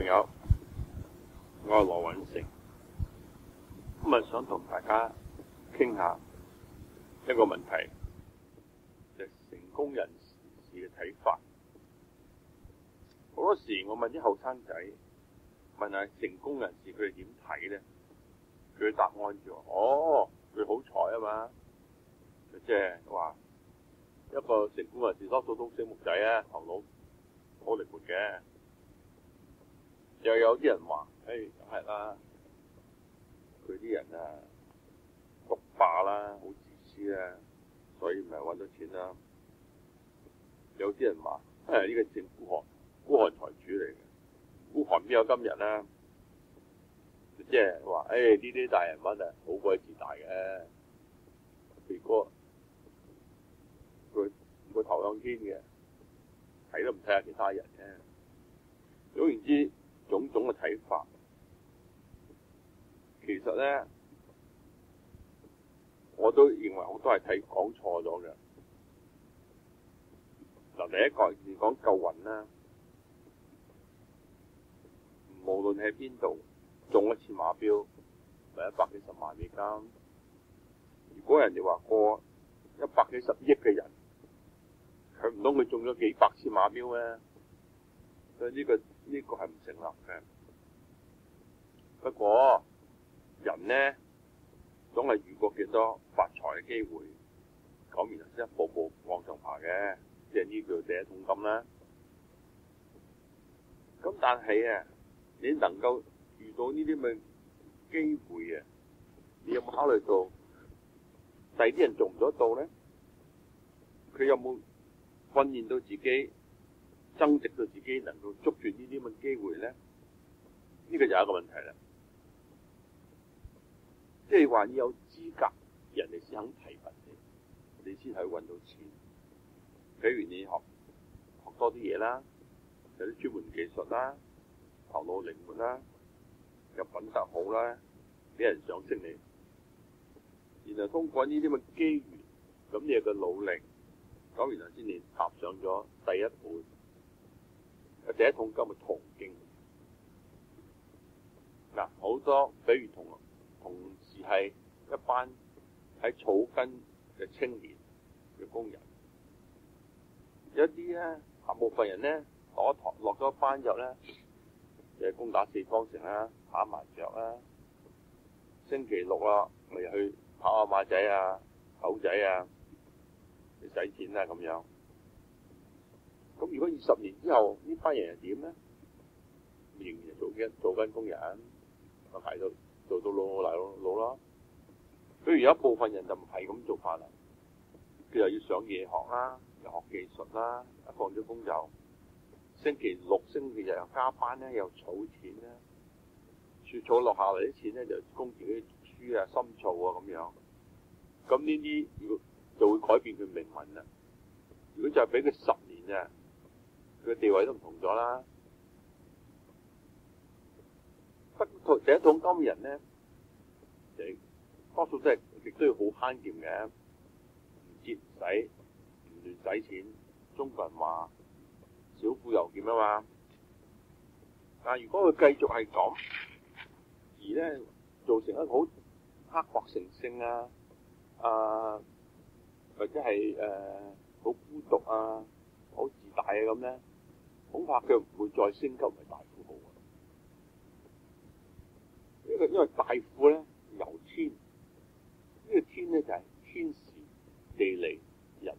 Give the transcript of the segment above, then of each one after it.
朋友，我係羅允成，今日想同大家傾下一個問題，就係成功人士嘅睇法。好多時我問啲後生仔，問下成功人士佢哋點睇咧？佢嘅答案就話：佢好彩啊嘛！即係話一個成功人士多數都醒目仔啊，頭腦好靈活嘅。又有啲人話：梗係啦，佢啲人啊，獨霸啦，好自私啦，所以唔係揾到錢啦。有啲人話：呢個正孤寒財主嚟嘅，孤寒邊有今日啦？即係話：呢啲大人物啊，好鬼自大嘅，譬如個頭向天嘅，睇都唔睇下其他人嘅。總言之，種種嘅睇法，其實咧，我都認為好多係講錯咗嘅。嗱，第一個係講救運啦，無論喺邊度中一次馬標，咪100幾十萬美金。如果人哋話過100幾十億嘅人，佢唔通佢中咗幾百次馬標咩？所以呢個係唔成立嘅。不過人呢，總係遇過幾多發財嘅機會，咁然後先一步步往上爬嘅，即係呢叫第一桶金啦。咁但係啊，你能夠遇到呢啲咁嘅機會啊，你有冇考慮到第啲人做唔做得到呢？佢有冇訓練到自己，增值到自己能夠捉住呢啲咁嘅機會呢？呢個就係一個問題啦。即係話你有資格，人哋先肯提拔你先可以揾到錢。譬如你學多啲嘢啦，有啲專門技術啦，頭腦靈活啦，又品德好啦，俾人賞識你。然後通過呢啲咁嘅機緣，咁你嘅努力，咁然後先至踏上咗第一步，第一桶金嘅途徑。嗱，好多比如同時係一班喺草根嘅青年嘅工人，有啲咧，大部分人咧落咗班之後咧，就係攻打四方城啦，打麻雀啦，星期六啦，咪去跑下馬仔啊、狗仔啊，去使錢啦咁樣。咁如果20年之後呢班人係點咧？仍然做緊工人，咪捱到做到老啦。譬如有一部分人就唔係咁做法啦，佢又要上夜學啦，又學技術啦，一放咗工就星期六、星期日又加班咧，又儲錢咧，儲落下嚟啲錢咧就供自己讀書啊、深造啊咁樣。咁呢啲如果就會改變佢命運啦。如果就係俾佢10年啊，佢嘅地位都唔同咗啦。第一桶金嘅人咧，多數都係亦都要好慳儉嘅，唔節唔使，唔亂使錢。中國人話小富由儉啊嘛。但係如果佢繼續係咁，而咧造成一個好刻薄成性啊，或者係好孤獨啊、好自大啊咁咧，恐怕佢唔會再升級為大富豪。因為大富咧由天，呢個天咧就係天時、地利、人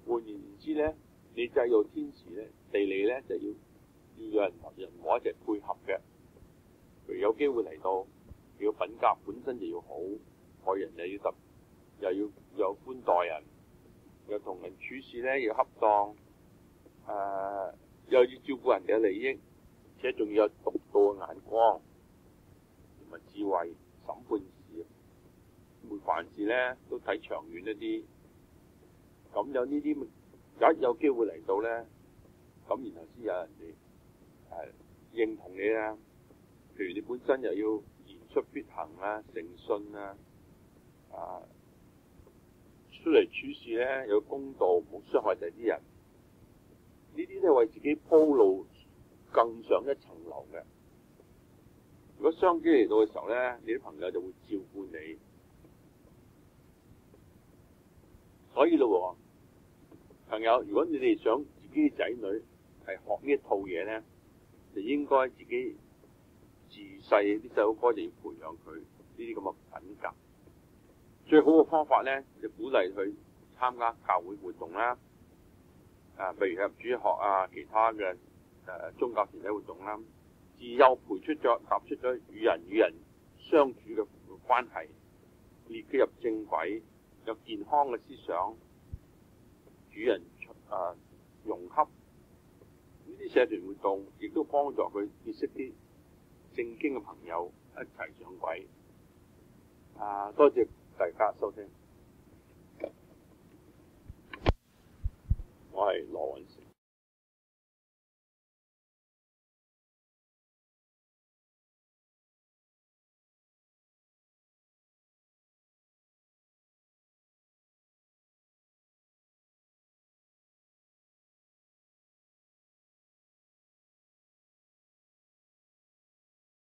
和。換言之咧，你製造天時咧、地利咧，就要有人和一齊配合嘅。譬如有機會嚟到，要品格本身就要好，待人又要有寬待人，又同人處事咧要恰當，又要照顧人哋嘅利益，而且仲要有獨到嘅眼光同埋智慧審判事，每凡事咧都睇長遠一啲。咁有呢啲一有機會嚟到咧，咁然後先有人哋認同你啦。譬如你本身又要言出必行啊、誠信啊，出嚟處事咧有公道，唔好傷害第啲人。呢啲都係為自己鋪路更上一層樓嘅。如果商機嚟到嘅時候咧，你啲朋友就會照顧你。所以咯，朋友，如果你哋想自己嘅仔女係學呢一套嘢咧，就應該自己自細啲細佬哥就要培養佢呢啲咁嘅品格。最好嘅方法咧，就鼓勵佢參加教會活動啦，譬如入主學啊，其他嘅宗教團體活動啦，自幼培出咗、踏出咗與人相處嘅關係，列佢入正軌，有健康嘅思想，與人融洽。呢啲社團活動亦都幫助佢結識啲正經嘅朋友一齊上軌。多謝大家收聽，我係羅允成。